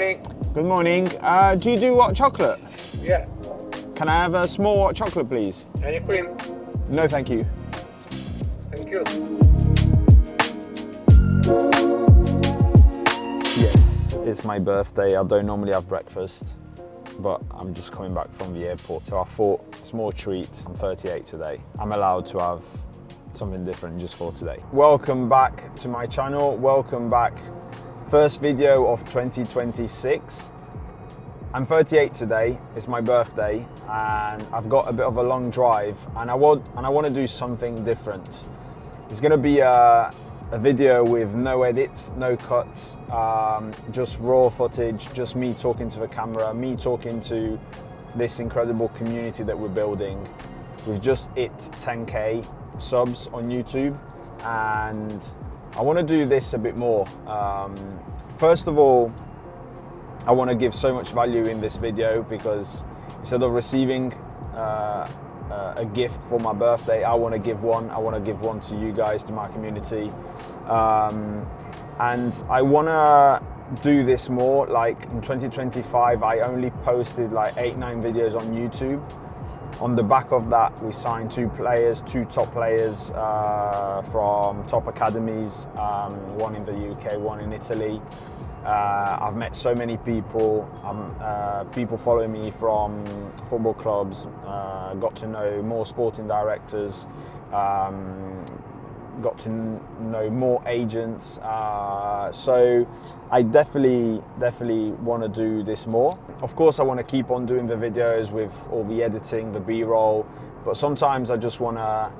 morning. Good morning. Do you do hot chocolate? Yeah. Can I have a small hot chocolate, please? Any cream? No, thank you. Thank you. Yes, it's my birthday. I don't normally have breakfast, but I'm just coming back from the airport. So I thought, small treat. I'm 38 today. I'm allowed to have something different just for today. Welcome back to my channel. Welcome back. First video of 2026. I'm 38 today, it's my birthday, and I've got a bit of a long drive, and I want to do something different. It's going to be a video with no edits, no cuts, just raw footage, just me talking to the camera, me talking to this incredible community that we're building. We've just hit 10K subs on YouTube, and I want to do this a bit more. First of all, I want to give so much value in this video, because instead of receiving a gift for my birthday, I want to give one. I want to give one to you guys, to my community, and I want to do this more. Like in 2025, I only posted like 8-9 videos on YouTube. On the back of that, we signed two top players from top academies, one in the UK, one in Italy. I've met so many people, people following me from football clubs, got to know more sporting directors, got to know more agents, so I definitely want to do this more. Of course, I want to keep on doing the videos with all the editing, the B-roll, but sometimes I just want to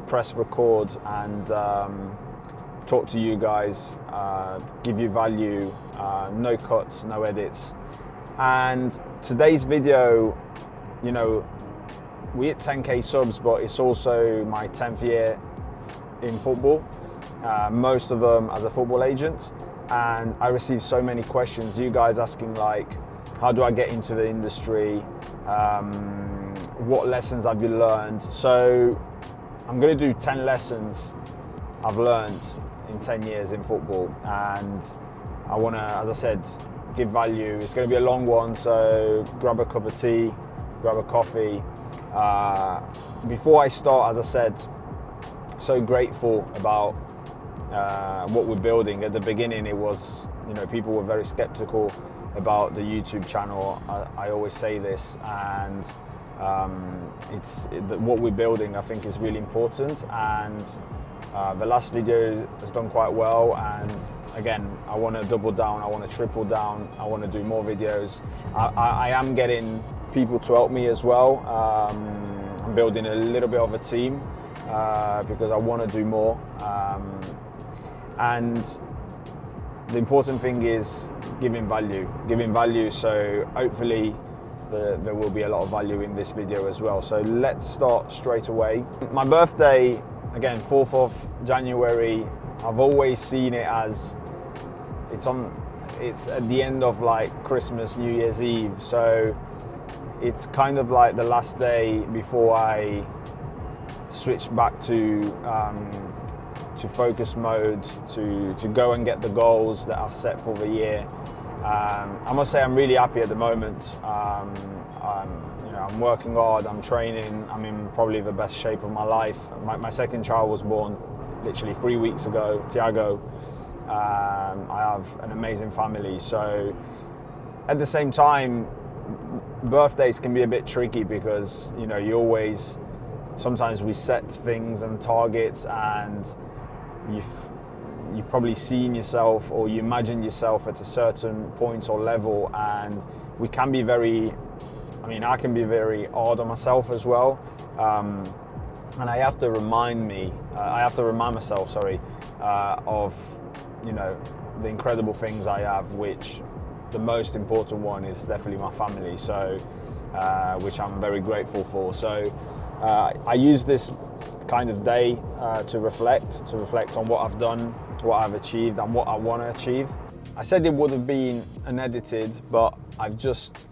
press record and talk to you guys, give you value, no cuts, no edits. And today's video, you know, we hit 10K subs, but it's also my 10th year in football, most of them as a football agent, and I received so many questions, you guys asking like, how do I get into the industry, what lessons have you learned? So I'm going to do 10 lessons I've learned in 10 years in football, and I want to, as I said, give value. It's going to be a long one, so grab a cup of tea, grab a coffee. Before I start, as I said, so grateful about what we're building. At the beginning, it was, you know, people were very skeptical about the YouTube channel. I always say this, and what we're building, I think, is really important, and the last video has done quite well, and again, I want to double down, I want to triple down, I want to do more videos. I am getting people to help me as well. I'm building a little bit of a team because I want to do more, and the important thing is giving value, so hopefully there will be a lot of value in this video as well. So let's start straight away. My birthday, again, 4th of January, I've always seen it as it's at the end of like Christmas, New Year's Eve. So it's kind of like the last day before I switch back to focus mode, to go and get the goals that I've set for the year. I must say I'm really happy at the moment. I'm working hard, I'm training, I'm in probably the best shape of my life. My second child was born literally 3 weeks ago, Tiago. I have an amazing family, so at the same time, birthdays can be a bit tricky because, you know, sometimes we set things and targets, and you've probably seen yourself, or you imagine yourself at a certain point or level, and we can be I can be very hard on myself as well, and I have to remind myself, of, you know, the incredible things I have, which the most important one is definitely my family, so which I'm very grateful for. So I use this kind of day to reflect on what I've done, what I've achieved, and what I want to achieve. I said it would have been unedited, but I've just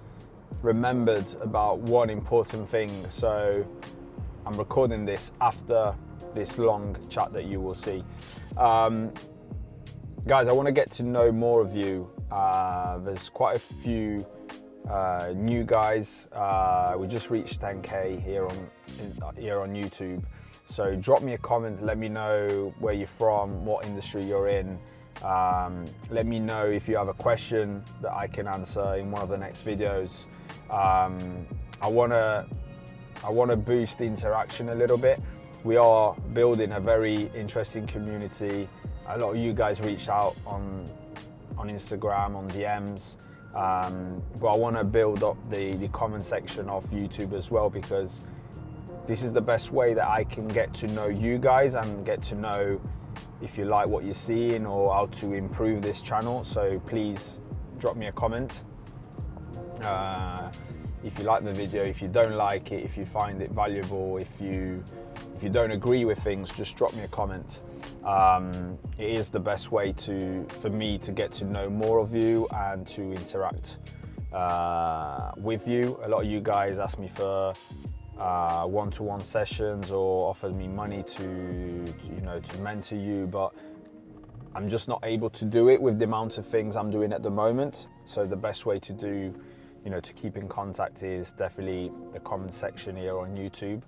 remembered about one important thing, so I'm recording this after this long chat that you will see. Guys, I want to get to know more of you. There's quite a few new guys. We just reached 10K here on YouTube. So drop me a comment, let me know where you're from, what industry you're in. Let me know if you have a question that I can answer in one of the next videos. I wanna boost the interaction a little bit. We are building a very interesting community. A lot of you guys reach out on Instagram, on DMs. But I want to build up the comment section of YouTube as well, because this is the best way that I can get to know you guys and get to know if you like what you're seeing or how to improve this channel. So please drop me a comment. If you like the video, if you don't like it, if you find it valuable, if you don't agree with things, just drop me a comment. It is the best way for me to get to know more of you and to interact with you. A lot of you guys ask me for one-to-one sessions or offered me money to mentor you, but I'm just not able to do it with the amount of things I'm doing at the moment. So the best way to do, to keep in contact is definitely the comment section here on YouTube.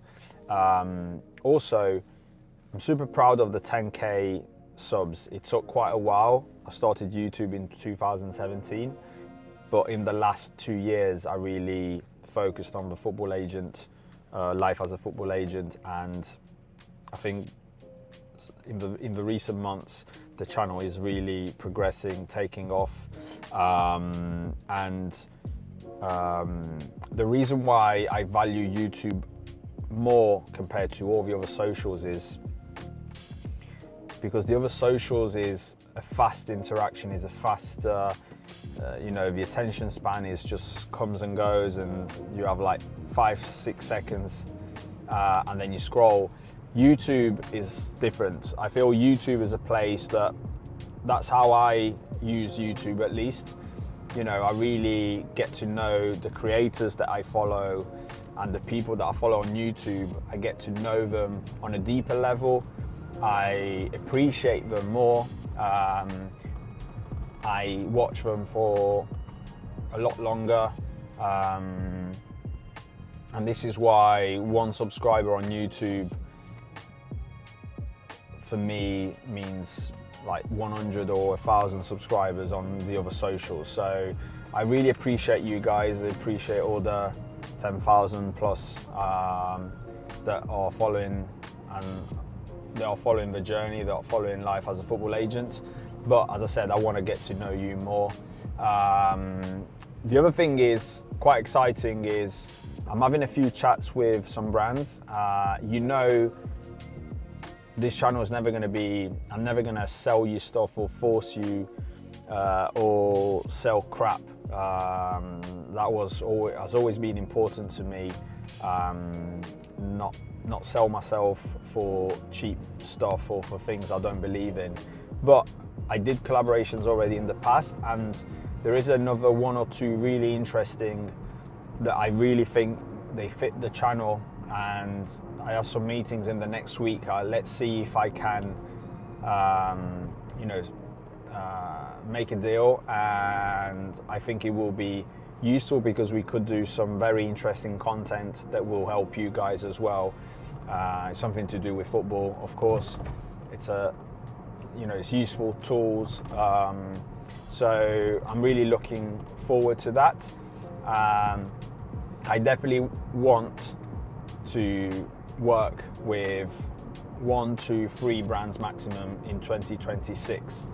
Also, I'm super proud of the 10K subs. It took quite a while. I started YouTube in 2017, but in the last 2 years, I really focused on the football agent, life as a football agent, and I think in the recent months, the channel is really progressing, taking off, the reason why I value YouTube more compared to all the other socials is because the other socials is a fast interaction, is a faster, the attention span is just comes and goes, and you have like 5-6 seconds and then you scroll. YouTube is different. I feel YouTube is a place that's how I use YouTube, at least. I really get to know the creators that I follow and the people that I follow on YouTube. I get to know them on a deeper level. I appreciate them more. I watch them for a lot longer. And this is why 1 subscriber on YouTube for me means like 100 or 1,000 subscribers on the other socials. So I really appreciate you guys. I appreciate all the 10,000 plus that are following, and they are following the journey, that are following life as a football agent. But as I said, I want to get to know you more. The other thing is quite exciting is I'm having a few chats with some brands. This channel is never going to be, I'm never going to sell you stuff or force you or sell crap. That has always been important to me. Not sell myself for cheap stuff or for things I don't believe in. But I did collaborations already in the past, and there is another 1 or 2 really interesting that I really think they fit the channel, and I have some meetings in the next week. Let's see if I can, make a deal, and I think it will be useful because we could do some very interesting content that will help you guys as well. It's something to do with football, of course. It's it's useful tools. So I'm really looking forward to that. I definitely want to work with 1 to 3 brands maximum in 2026.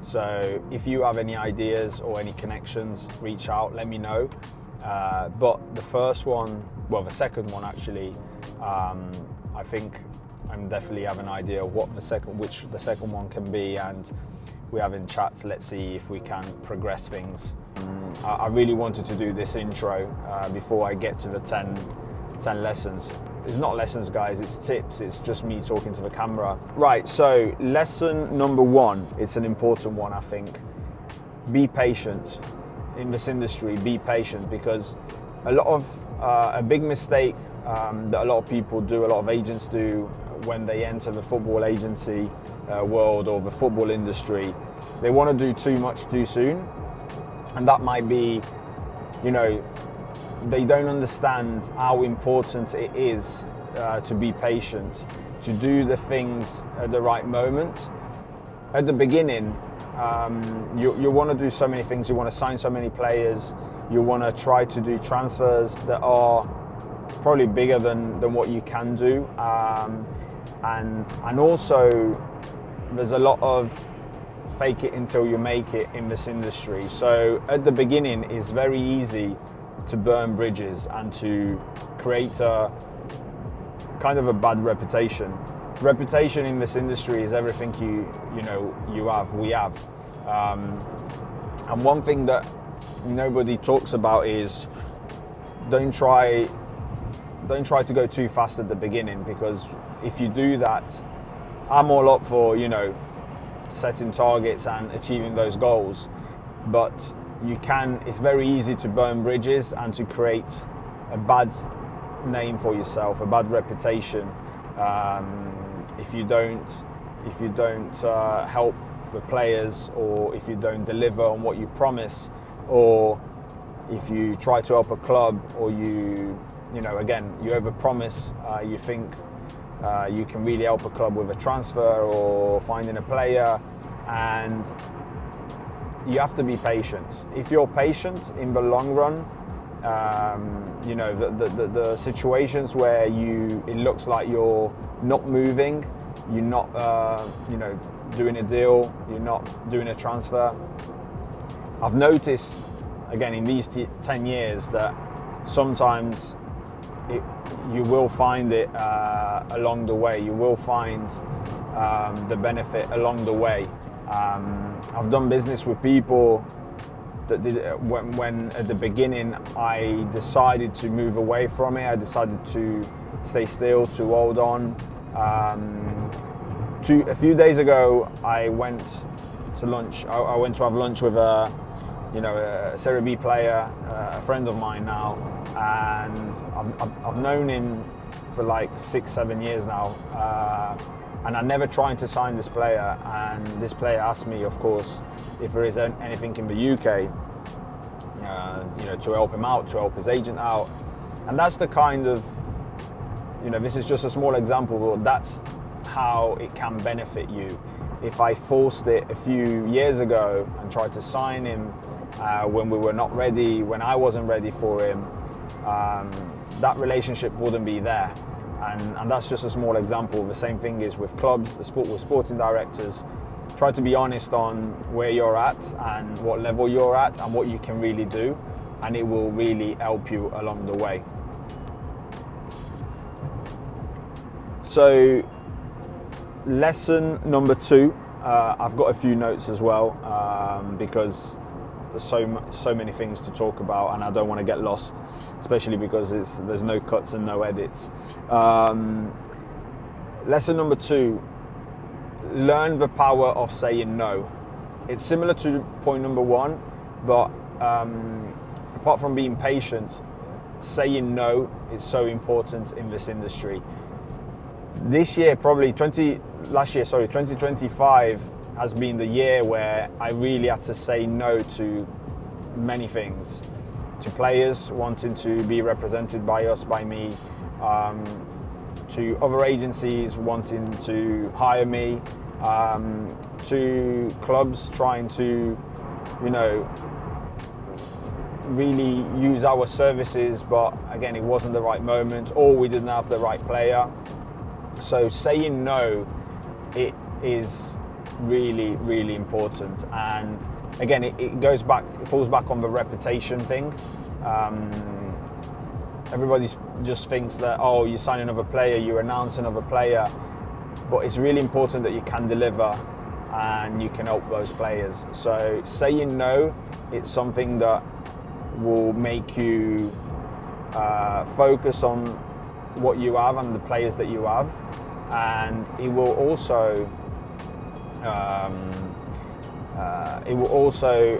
So if you have any ideas or any connections, reach out, let me know. But the second one actually, I think I'm definitely have an idea of what the second one can be, and we're having chats. Let's see if we can progress things. I really wanted to do this intro before I get to the 10 lessons. It's not lessons, guys, it's tips. It's just me talking to the camera. Right, so lesson number 1, it's an important one, I think. Be patient. In this industry, be patient, because a big mistake that a lot of people do, a lot of agents do when they enter the football agency world or the football industry, they want to do too much too soon. And that might be, you know, they don't understand how important it is to be patient, to do the things at the right moment. At the beginning, you want to do so many things. You want to sign so many players. You want to try to do transfers that are probably bigger than what you can do. And also, there's a lot of fake it until you make it in this industry. So at the beginning, it's very easy to burn bridges and to create a kind of a bad reputation. Reputation in this industry is everything we have. And one thing that nobody talks about is don't try to go too fast at the beginning, because if you do that, I'm all up for, setting targets and achieving those goals, but it's very easy to burn bridges and to create a bad name for yourself, a bad reputation, if you don't help the players, or if you don't deliver on what you promise, or if you try to help a club, or you overpromise, you think you can really help a club with a transfer or finding a player, and you have to be patient. If you're patient in the long run, the situations where it looks like you're not moving, you're not doing a deal, you're not doing a transfer. I've noticed, again, in these 10 years, that sometimes you will find it along the way. You will find the benefit along the way. I've done business with people that did when at the beginning I decided to move away from it. I decided to stay still, to hold on. A few days ago, I went to lunch. I went to have lunch with a Serie B player, a friend of mine now, and I've known him for like 6-7 years now, and I'm never trying to sign this player. And this player asked me, of course, if there is anything in the UK, to help him out, to help his agent out. And that's the kind of, this is just a small example, but that's how it can benefit you. If I forced it a few years ago and tried to sign him when we were not ready, when I wasn't ready for him, that relationship wouldn't be there. And that's just a small example. The same thing is with clubs, with sporting directors. Try to be honest on where you're at and what level you're at and what you can really do, and it will really help you along the way. So, lesson number 2, I've got a few notes as well, because there's so many things to talk about, and I don't want to get lost, especially because there's no cuts and no edits. Lesson number 2, learn the power of saying no. It's similar to point number 1, but apart from being patient, saying no is so important in this industry. This year, 2025 has been the year where I really had to say no to many things. To players wanting to be represented by me, to other agencies wanting to hire me, to clubs trying to, really use our services, but again, it wasn't the right moment, or we didn't have the right player. So saying no, it is really, really important. And again, it falls back on the reputation thing. Everybody just thinks that, oh, you sign another player, you announce another player, but it's really important that you can deliver and you can help those players. So saying no, it's something that will make you focus on what you have and the players that you have, and it will also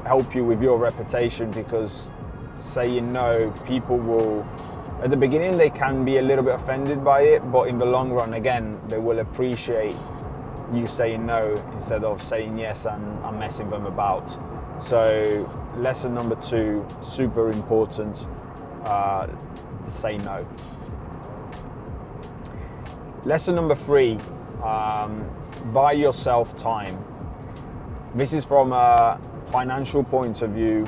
help you with your reputation, because saying no, people will, at the beginning they can be a little bit offended by it, but in the long run, again, they will appreciate you saying no instead of saying yes and messing them about. So lesson number 2, super important, say no. Lesson number 3, buy yourself time. This is from a financial point of view.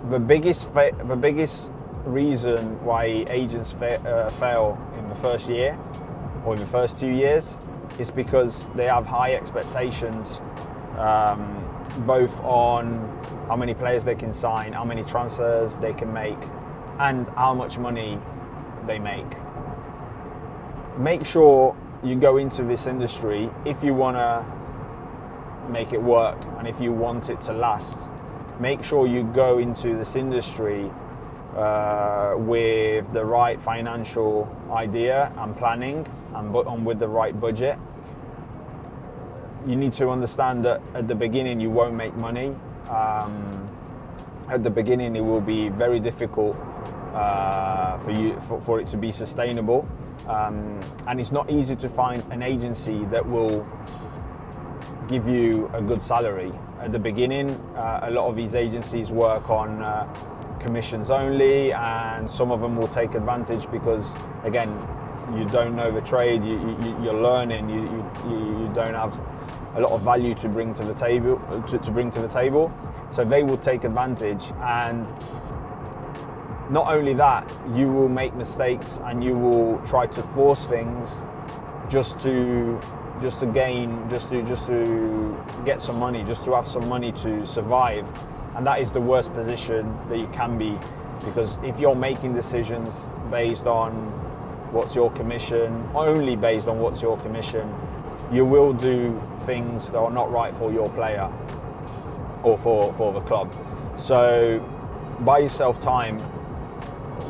The biggest reason why agents fail in the first year or in the first 2 years is because they have high expectations, both on how many players they can sign, how many transfers they can make, and how much money they make. Make sure you go into this industry if you want to make it work and if you want it to last. Make sure you go into this industry with the right financial idea and planning and with the right budget. You need to understand that at the beginning you won't make money. At the beginning it will be very difficult for it to be sustainable, and it's not easy to find an agency that will give you a good salary. At the beginning, a lot of these agencies work on commissions only, and some of them will take advantage because, again, you don't know the trade, you're learning, you don't have a lot of value to bring to the table, so they will take advantage. And not only that, you will make mistakes and you will try to force things just to get some money, just to have some money to survive. And that is the worst position that you can be, because if you're making decisions based on what's your commission, only based on what's your commission, you will do things that are not right for your player or for the club. So buy yourself time.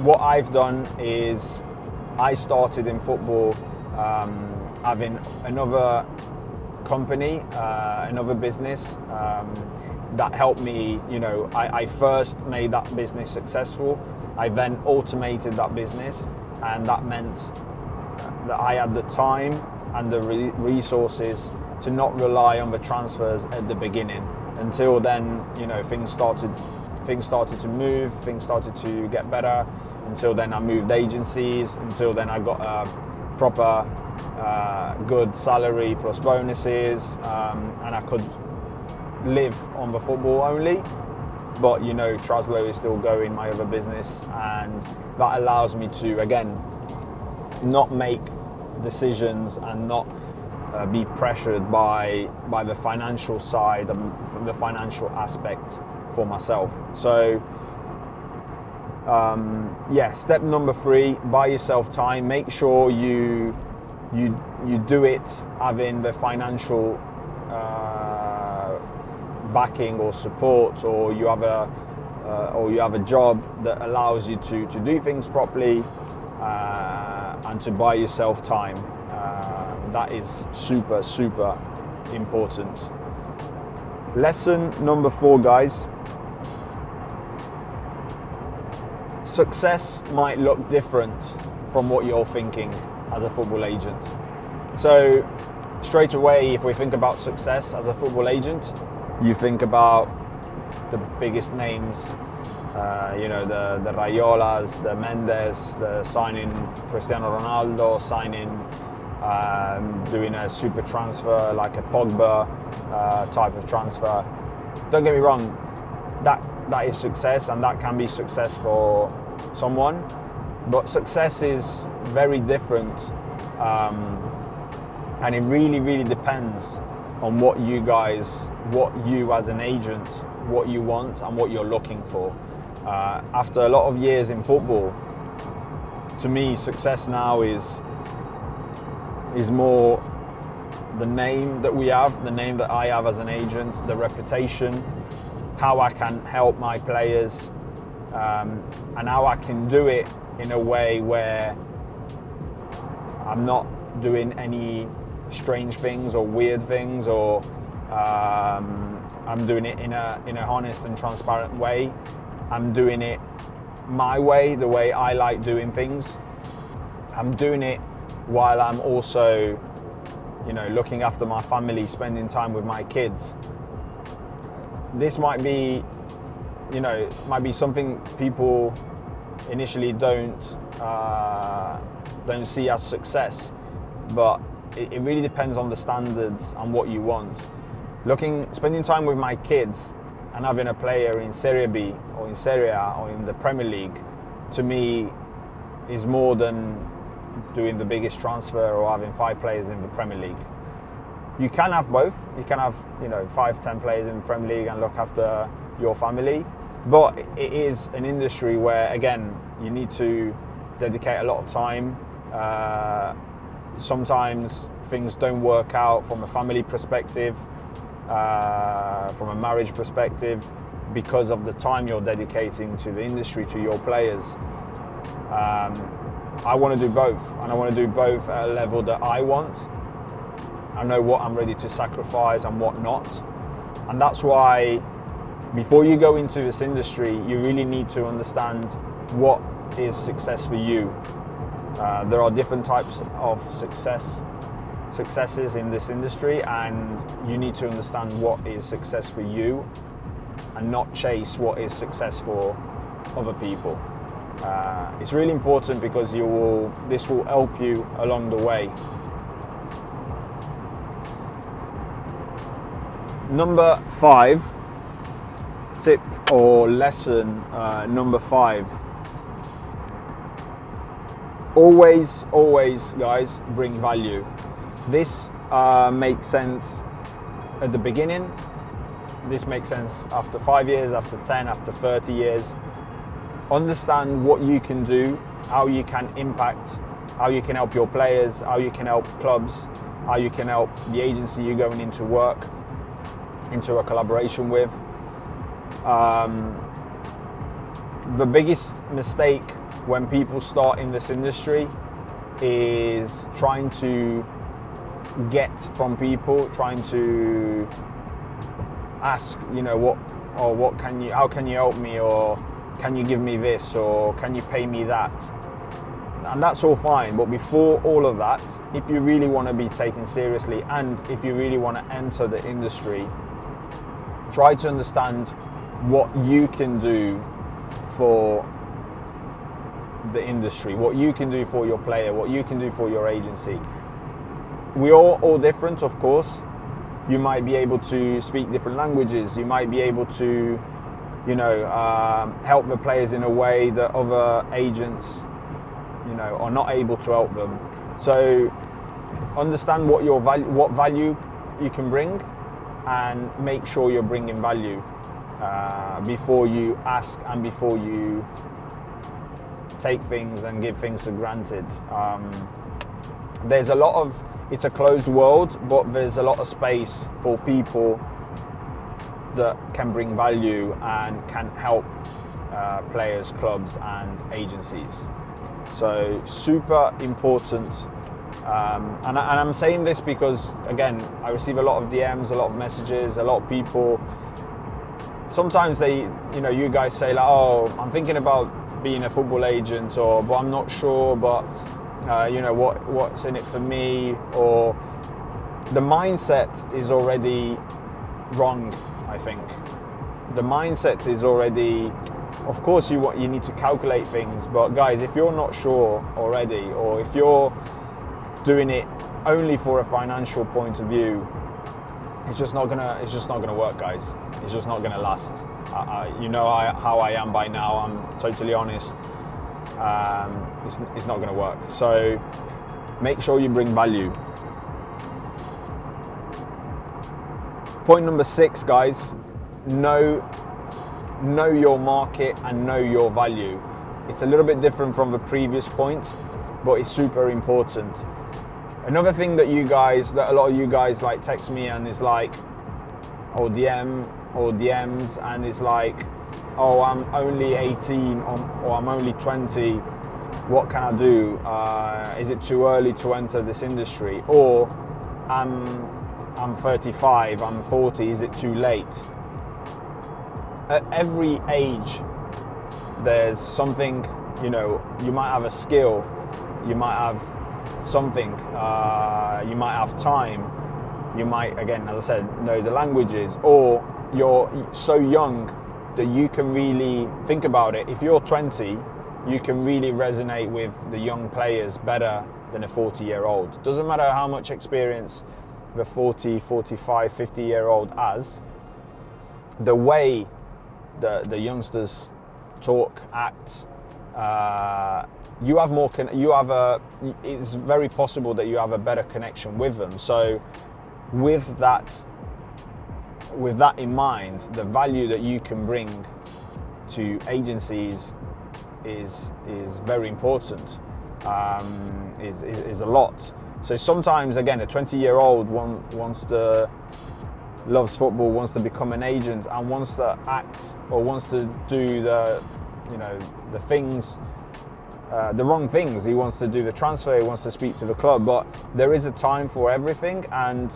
What I've done is I started in football having another company, another business that helped me. I first made that business successful. I then automated that business, and that meant that I had the time and the resources to not rely on the transfers at the beginning. Until then, things started to move, things started to get better. Until then I moved agencies, until then I got a proper good salary plus bonuses, and I could live on the football only. But Traslo is still going, my other business, and that allows me to, again, not make decisions and not be pressured by the financial side and the financial aspect for myself. So step number 3, buy yourself time. Make sure you do it having the financial backing or support, or you have a job that allows you to do things properly, and to buy yourself time. That is super, super important. Lesson number 4, guys. Success might look different from what you're thinking as a football agent. So straight away, if we think about success as a football agent, you think about the biggest names, the Raiolas, the Mendes, the signing Cristiano Ronaldo, doing a super transfer like a Pogba type of transfer. Don't get me wrong, that is success, and that can be success for someone, but success is very different, and it really, really depends on what you as an agent, what you want and what you're looking for. After a lot of years in football, to me, success now is more the name that we have, the name that I have as an agent, the reputation, how I can help my players, and how I can do it in a way where I'm not doing any strange things or weird things, or I'm doing it in a honest and transparent way. I'm doing it my way, the way I like doing things. I'm doing it while I'm also, looking after my family, spending time with my kids. this might be, might be something people initially don't see as success, but it really depends on the standards and what you want. Spending time with my kids and having a player in Serie B or in Serie A or in the Premier League, to me, is more than doing the biggest transfer or having 5 players in the Premier League. You can have both. You can have 5-10 players in the Premier League and look after your family, but it is an industry where, again, you need to dedicate a lot of time. Sometimes things don't work out from a family perspective, from a marriage perspective, because of the time you're dedicating to the industry, to your players. I want to do both, and I want to do both at a level that I want. I know what I'm ready to sacrifice and what not. And that's why, before you go into this industry, you really need to understand what is success for you. There are different types of successes in this industry, and you need to understand what is success for you and not chase what is success for other people. It's really important because this will help you along the way. Number 5, tip or lesson number 5. Always, guys, bring value. This makes sense at the beginning. This makes sense after 5 years, after 10, after 30 years. Understand what you can do, how you can impact, how you can help your players, how you can help clubs, how you can help the agency you're going into work, into a collaboration with. The biggest mistake when people start in this industry is trying to get from people, trying to ask, how can you help me, or can you give me this, or can you pay me that? And that's all fine, but before all of that, if you really want to be taken seriously and if you really want to enter the industry, try to understand what you can do for the industry, what you can do for your player, what you can do for your agency. We're all different, of course. You might be able to speak different languages. You might be able to, help the players in a way that other agents, are not able to help them. So understand what value you can bring, and make sure you're bringing value before you ask and before you take things and give things for granted. It's a closed world, but there's a lot of space for people that can bring value and can help players, clubs and agencies. So super important. And I'm saying this because, again, I receive a lot of DMs, a lot of messages, a lot of people. Sometimes you guys say like, oh, I'm thinking about being a football agent, but I'm not sure, but what's in it for me? Or the mindset is already wrong, I think. The mindset is already, of course you need to calculate things, but guys, if you're not sure already, or if you're doing it only for a financial point of view, it's just not gonna work, guys. It's just not gonna last. How I am by now. I'm totally honest. It's not gonna work. So make sure you bring value. Point number 6, guys. Know your market and know your value. It's a little bit different from the previous point, but it's super important. Another thing that a lot of you guys like text me and is like, or DMs, and it's like, oh, I'm only 18 or I'm only 20. What can I do? Is it too early to enter this industry? Or I'm 35, I'm 40. Is it too late? At every age, there's something. You might have a skill. You might have something, you might have time, you might, again, as I said, know the languages, or you're so young that you can really think about it. If you're 20, you can really resonate with the young players better than a 40-year-old. Doesn't matter how much experience the 40, 45, 50-year-old has, the way the youngsters talk, act, it's very possible that you have a better connection with them. So with that in mind, the value that you can bring to agencies is very important, is a lot. So sometimes, again, a 20-year-old loves football, wants to become an agent, and wants to act or wants to do the things, the wrong things. He wants to do the transfer, he wants to speak to the club, but there is a time for everything, and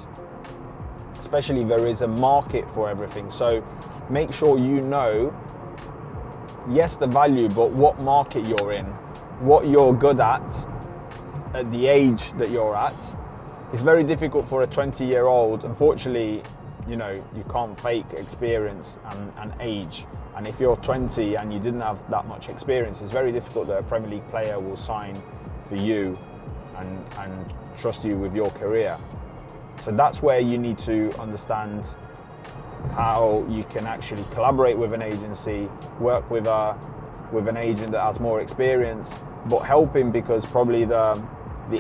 especially there is a market for everything. So make sure you know, yes, the value, but what market you're in, what you're good at the age that you're at. It's very difficult for a 20-year-old. Unfortunately, you can't fake experience and age. And if you're 20 and you didn't have that much experience, it's very difficult that a Premier League player will sign for you and trust you with your career. So that's where you need to understand how you can actually collaborate with an agency, work with an agent that has more experience, but help him, because probably the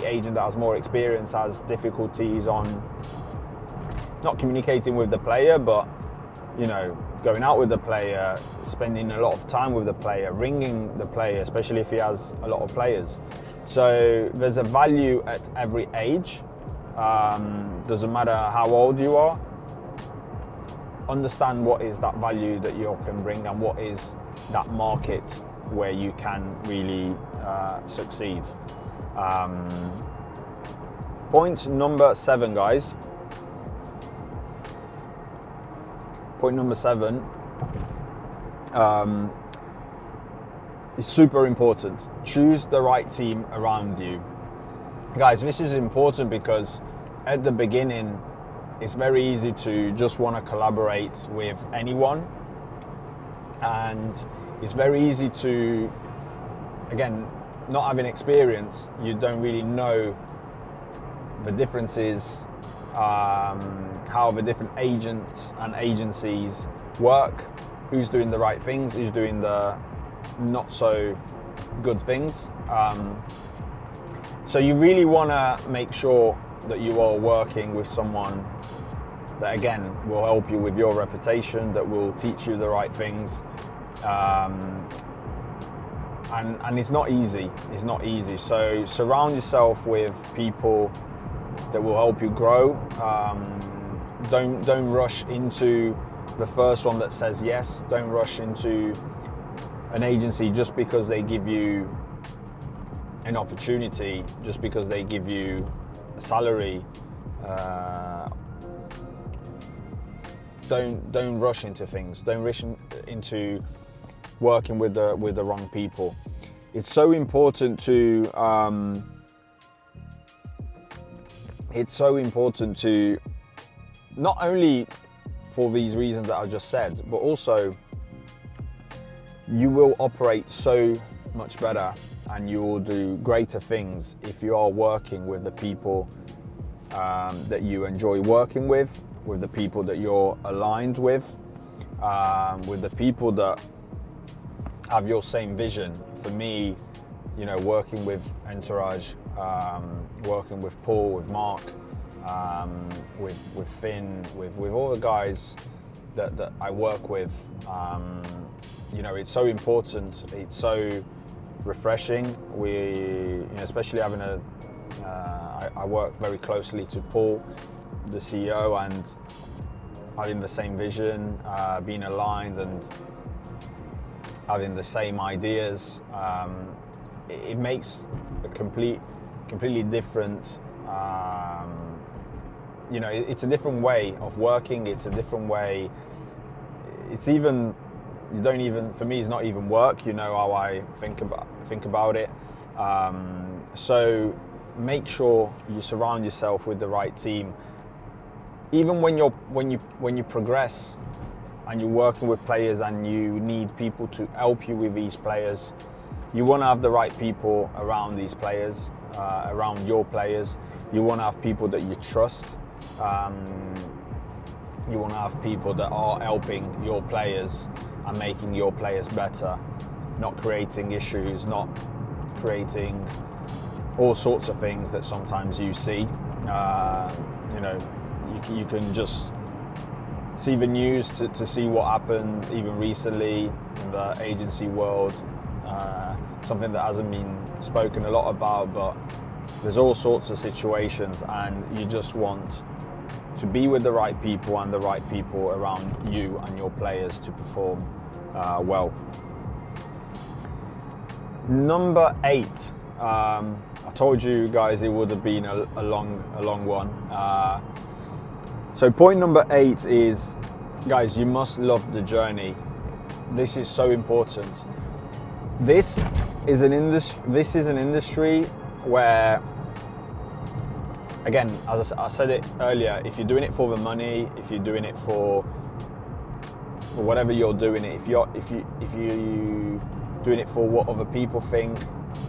agent that has more experience has difficulties on not communicating with the player, but going out with the player, spending a lot of time with the player, ringing the player, especially if he has a lot of players. So there's a value at every age. Doesn't matter how old you are. Understand what is that value that you can bring, and what is that market where you can really succeed. Point number 7, guys. Point number 7 is super important. Choose the right team around you. Guys, this is important because at the beginning, it's very easy to just want to collaborate with anyone. And it's very easy to, again, not having experience, you don't really know the differences, how the different agents and agencies work, who's doing the right things, who's doing the not so good things. So you really want to make sure that you are working with someone that, again, will help you with your reputation, that will teach you the right things. And it's not easy. It's not easy. So surround yourself with people that will help you grow. Don't rush into the first one that says yes. Don't rush into an agency just because they give you an opportunity, just because they give you a salary. Don't rush into things. Don't rush into working with the wrong people. It's so important to not only for these reasons that I just said, but also you will operate so much better and you will do greater things if you are working with the people that you enjoy working with the people that you're aligned with the people that have your same vision. For me, working with Entourage, working with Paul, with Mark, with Finn, with all the guys that I work with, it's so important. It's so refreshing. Especially having I work very closely to Paul, the CEO, and having the same vision, being aligned and having the same ideas. It makes a completely different, it's a different way of working. It's a different way. It's even, for me, it's not even work. How I think about it. So make sure you surround yourself with the right team. Even when you progress and you're working with players and you need people to help you with these players, you want to have the right people around these players, around your players. You want to have people that you trust. You want to have people that are helping your players and making your players better, not creating issues, not creating all sorts of things that sometimes you see. You know, you can just see the news to see what happened even recently in the agency world. Something that hasn't been spoken a lot about, but there's all sorts of situations, and you just want to be with the right people and the right people around you and your players to perform well. Number 8. I told you guys it would have been a long one. So point number 8 is, guys, you must love the journey. This is so important. This is an industry where, again, as I said it earlier, if you're doing it for the money, if you're doing it for whatever you're doing it, if you doing it for what other people think,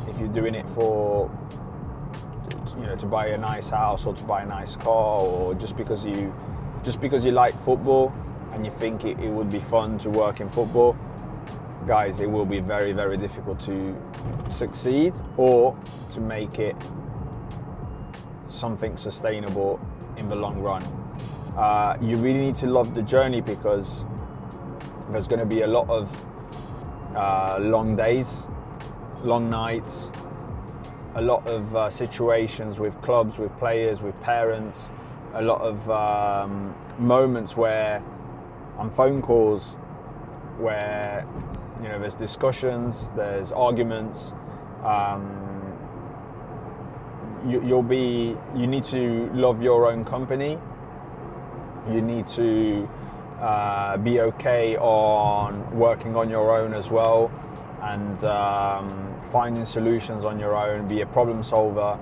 if you're doing it for, you know, to buy a nice house or to buy a nice car, or just because you like football and you think it would be fun to work in football, guys, it will be very, very difficult to succeed or to make it something sustainable in the long run. You really need to love the journey, because there's going to be a lot of long days, long nights, a lot of situations with clubs, with players, with parents, a lot of moments where, on phone calls, where, you know, there's discussions, there's arguments. You need to love your own company. You need to be okay on working on your own as well, and finding solutions on your own, be a problem solver.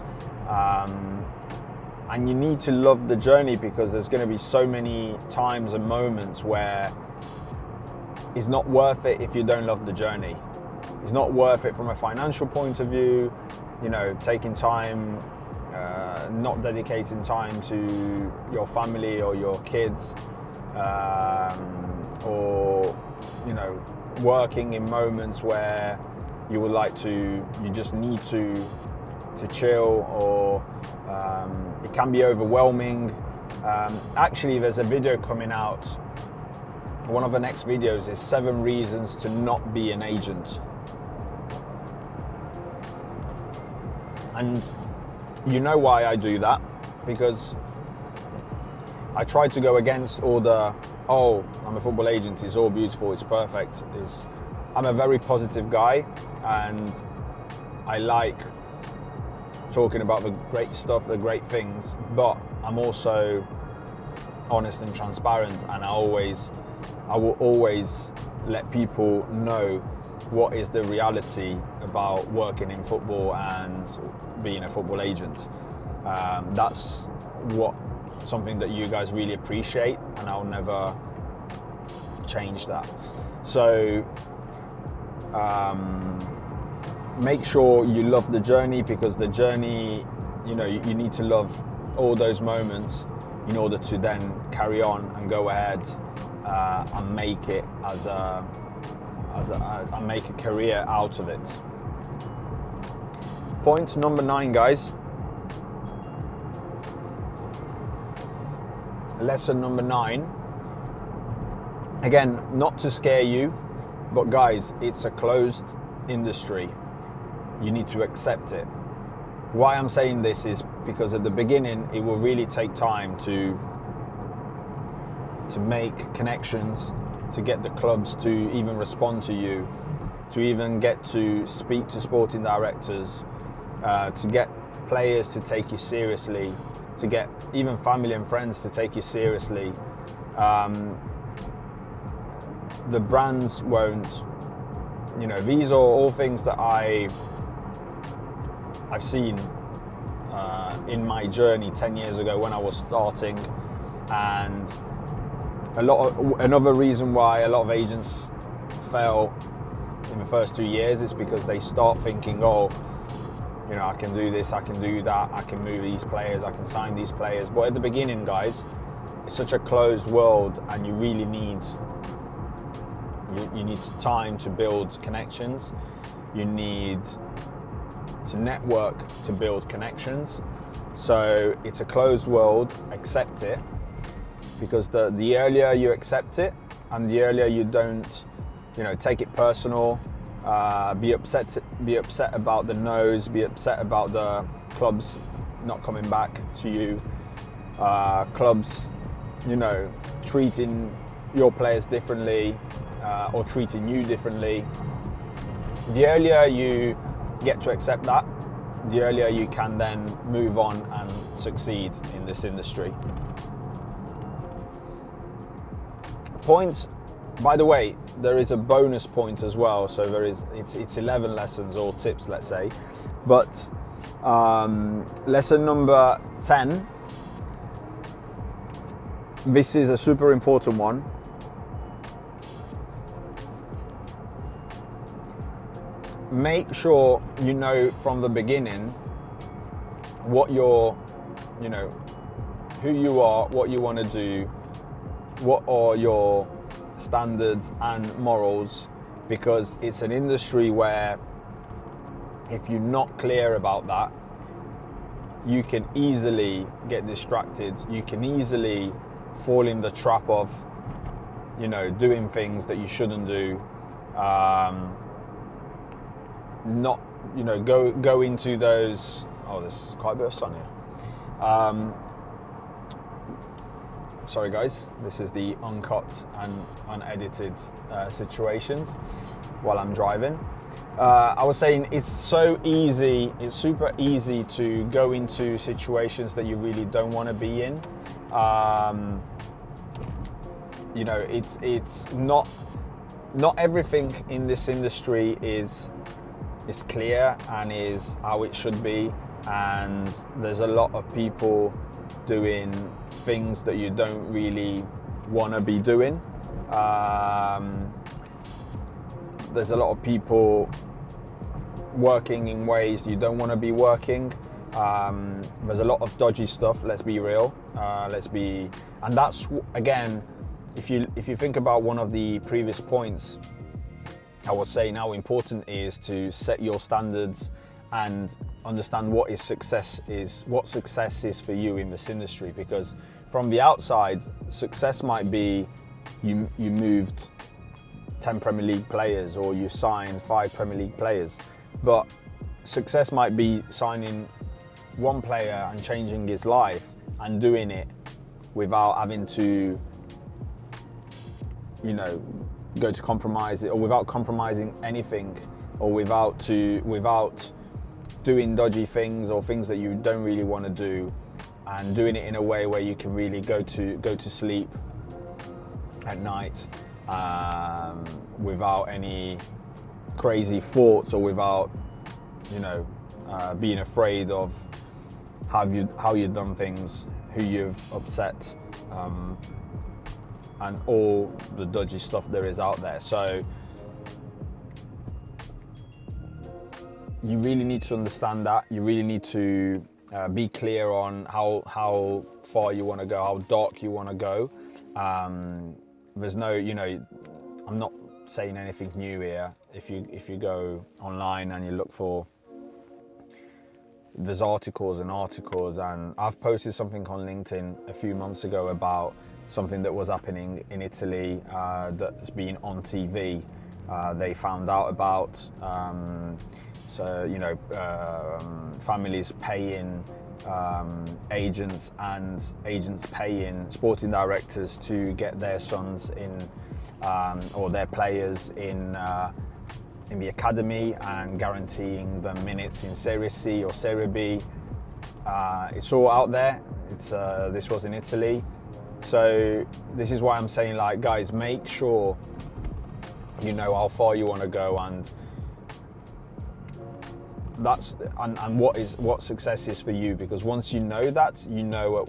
And you need to love the journey, because there's going to be so many times and moments where it's not worth it if you don't love the journey. It's not worth it from a financial point of view, you know, taking time, not dedicating time to your family or your kids, or, you know, working in moments where you would like to, you just need to chill, or it can be overwhelming. Actually, there's a video coming out. One of the next videos is 7 reasons to not be an agent. And you know why I do that, because I try to go against all the, oh, I'm a football agent, it's all beautiful, it's perfect. I'm a very positive guy, and I like talking about the great stuff, the great things, but I'm also honest and transparent, and I will always let people know what is the reality about working in football and being a football agent. That's something that you guys really appreciate, and I'll never change that. So make sure you love the journey, because the journey, you know, you need to love all those moments in order to then carry on and go ahead and make it and make a career out of it. Point number 9, guys. Lesson number 9. Again, not to scare you, but guys, it's a closed industry. You need to accept it. Why I'm saying this is because at the beginning, it will really take time to make connections, to get the clubs to even respond to you, to even get to speak to sporting directors, to get players to take you seriously, to get even family and friends to take you seriously. The brands won't, you know, these are all things that I've seen in my journey 10 years ago when I was starting, and Another reason why a lot of agents fail in the first 2 years is because they start thinking, oh, you know, I can do this, I can do that, I can move these players, I can sign these players. But at the beginning, guys, it's such a closed world, and you really need you need time to build connections. You need to network to build connections. So it's a closed world. Accept it, because the earlier you accept it, and the earlier you don't, you know, take it personal. Be upset about the no's. Be upset about the clubs not coming back to you. Clubs, you know, treating your players differently, or treating you differently. The earlier you get to accept that, the earlier you can then move on and succeed in this industry. Points, by the way, there is a bonus point as well. So it's 11 lessons or tips, let's say. But lesson number 10, this is a super important one. Make sure you know from the beginning what you're, you know, who you are, what you want to do, what are your standards and morals, because it's an industry where if you're not clear about that, you can easily get distracted. You can easily fall in the trap of, you know, doing things that you shouldn't do. Not, you know, go into those. Oh, there's quite a bit of sun here. Sorry guys, this is the uncut and unedited situations while I'm driving. I was saying it's so easy, it's super easy to go into situations that you really don't want to be in. You know, it's not everything in this industry is clear and is how it should be, and there's a lot of people doing things that you don't really want to be doing. There's a lot of people working in ways you don't want to be working. There's a lot of dodgy stuff, let's be real. And that's, again, if you think about one of the previous points, I was saying how important it is to set your standards and understand what success is for you in this industry. Because from the outside, success might be you moved 10 Premier League players, or you signed 5 Premier League players. But success might be signing one player and changing his life, and doing it without having to, you know, go to compromise it, or without compromising anything, or without doing dodgy things or things that you don't really want to do, and doing it in a way where you can really go to sleep at night without any crazy thoughts, or without, you know, being afraid of how you've done things, who you've upset, and all the dodgy stuff there is out there. So you really need to understand that. You really need to be clear on how far you want to go, how dark you want to go. There's no, you know, I'm not saying anything new here. If you go online and you look for, there's articles, and I've posted something on LinkedIn a few months ago about something that was happening in Italy that's been on TV. They found out about, so, you know, families paying agents, and agents paying sporting directors to get their sons in, or their players in the academy, and guaranteeing them minutes in Serie C or Serie B. It's all out there. This was in Italy. So this is why I'm saying, like, guys, make sure you know how far you want to go, and and what success is for you, because once you know that, you know,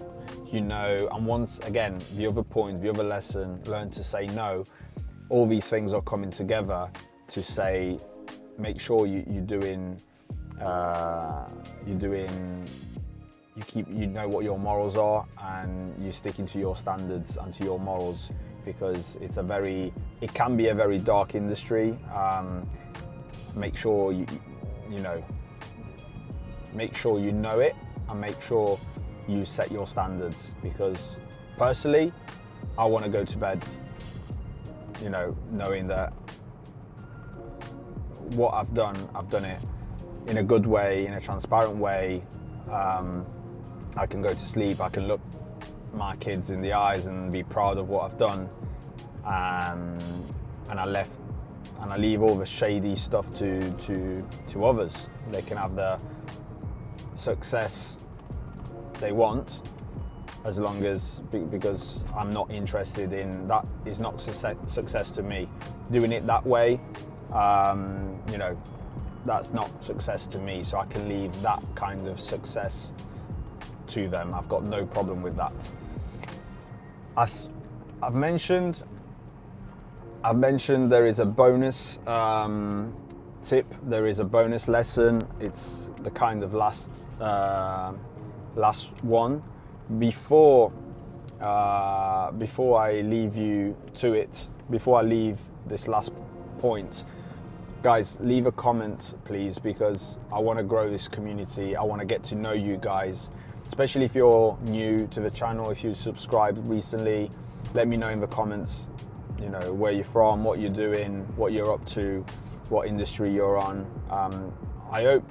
and once again, the other point, the other lesson, learn to say no. All these things are coming together to say, make sure you know what your morals are, and you're sticking to your standards and to your morals, because it can be a very dark industry. Make sure make sure you know it, and make sure you set your standards, because personally, I want to go to bed, knowing that what I've done it in a good way, in a transparent way. I can go to sleep, I can look my kids in the eyes and be proud of what I've done, and I leave all the shady stuff to others. They can have the success they want, as long as, because I'm not interested in that, is not success to me. Doing it that way, that's not success to me, so I can leave that kind of success to them. I've got no problem with that. As I've mentioned there is a bonus tip, there is a bonus lesson. It's the kind of last one before I leave you to it, before I leave this last point. Guys, leave a comment please, because I want to grow this community. I want to get to know you guys, especially if you're new to the channel. If you subscribed recently, let me know in the comments, where you're from, what you're doing, what you're up to, what industry you're on. I hope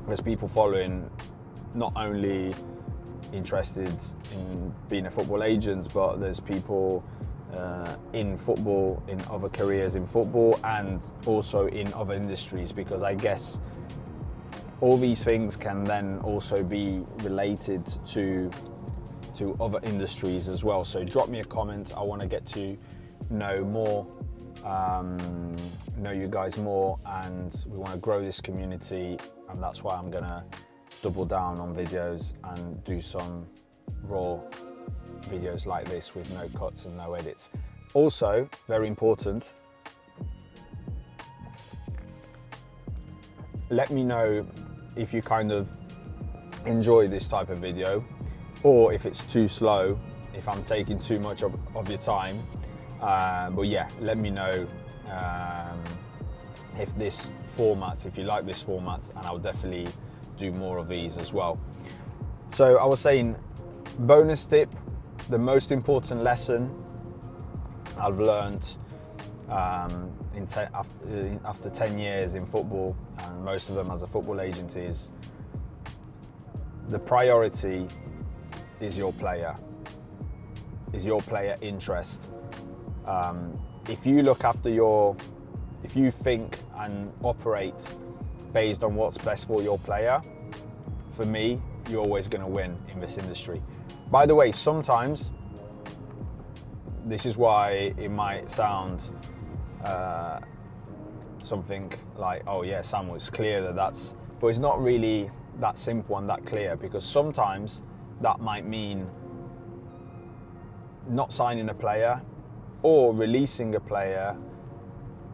there's people following, not only interested in being a football agent, but there's people in football, in other careers in football, and also in other industries, because I guess all these things can then also be related to other industries as well. So drop me a comment. I want to get to know more, know you guys more, and we want to grow this community, and that's why I'm gonna double down on videos and do some raw videos like this with no cuts and no edits. Also, very important, let me know if you kind of enjoy this type of video, or if it's too slow, if I'm taking too much of your time. But yeah, let me know if you like this format, and I'll definitely do more of these as well. So I was saying, bonus tip, the most important lesson I've learned after 10 years in football, and most of them as a football agent, is the priority is your player interest. If you think and operate based on what's best for your player, for me, you're always going to win in this industry. By the way, sometimes, this is why it might sound something like, oh yeah, Samuel, it's clear that's, but it's not really that simple and that clear, because sometimes that might mean not signing a player or releasing a player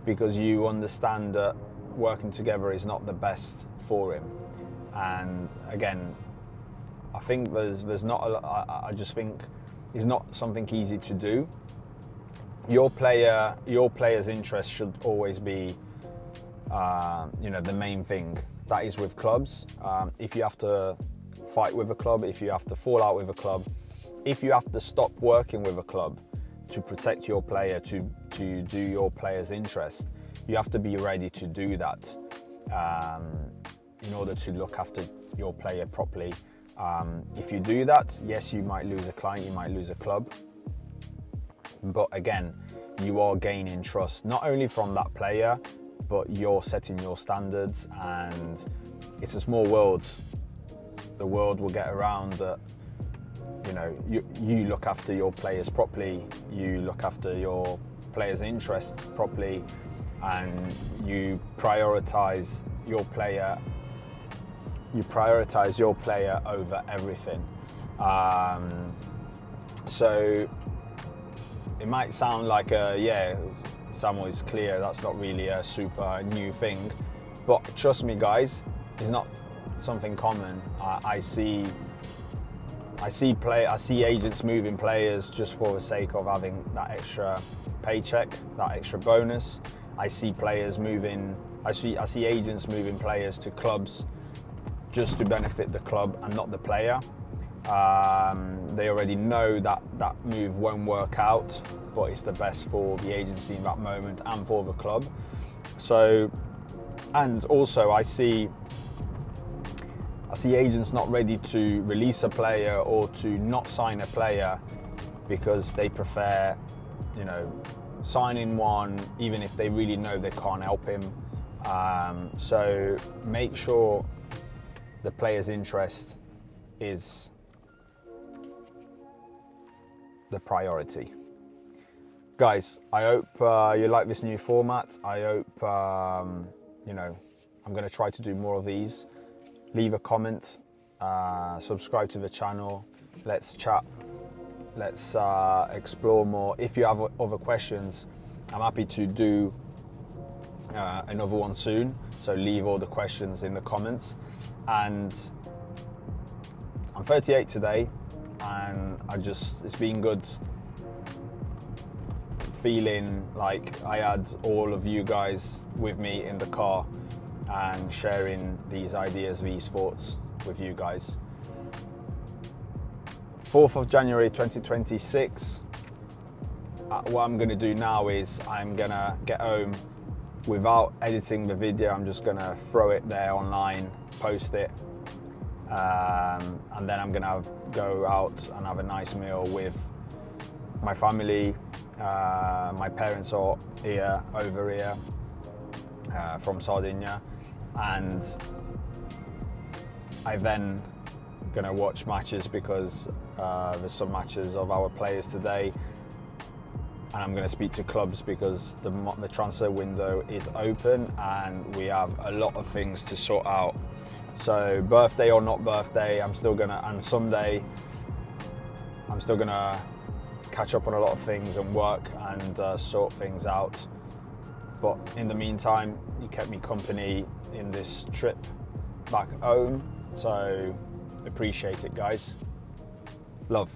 because you understand that working together is not the best for him. And again, I think there's not a lot, I just think it's not something easy to do. Your player's interest should always be the main thing. That is with clubs. If you have to fight with a club, if you have to fall out with a club, if you have to stop working with a club to protect your player, to do your player's interest, you have to be ready to do that in order to look after your player properly. If you do that, yes, you might lose a client, you might lose a club, but again, you are gaining trust, not only from that player, but you're setting your standards, and it's a small world. The world will get around that, you look after your players properly, you look after your players' interests properly, and you prioritize your player, you prioritize your player over everything. So it might sound like yeah, Samuel is clear, that's not really a super new thing, but trust me guys, it's not something common. I see agents moving players just for the sake of having that extra paycheck, that extra bonus. I see agents moving players to clubs just to benefit the club and not the player. They already know that that move won't work out, but it's the best for the agency in that moment and for the club. So, and also I see agents not ready to release a player or to not sign a player because they prefer, you know, signing one even if they really know they can't help him. So make sure the player's interest is the priority. Guys, I hope you like this new format. I hope, you know, I'm going to try to do more of these. Leave a comment, subscribe to the channel, let's chat, let's explore more. If you have other questions, I'm happy to do another one soon, so leave all the questions in the comments. And I'm 38 today, and it's been good feeling like I had all of you guys with me in the car and sharing these ideas, these thoughts with you guys. 4th of January 2026, what I'm gonna do now is I'm gonna get home without editing the video. I'm just gonna throw it there online, post it, and then I'm gonna go out and have a nice meal with my family. My parents are over here from Sardinia, and I then gonna watch matches because there's some matches of our players today, and I'm gonna speak to clubs because the transfer window is open and we have a lot of things to sort out. So birthday or not birthday, I'm still gonna, and Sunday, I'm still gonna catch up on a lot of things and work and sort things out. But in the meantime, you kept me company in this trip back home, so appreciate it, guys. Love.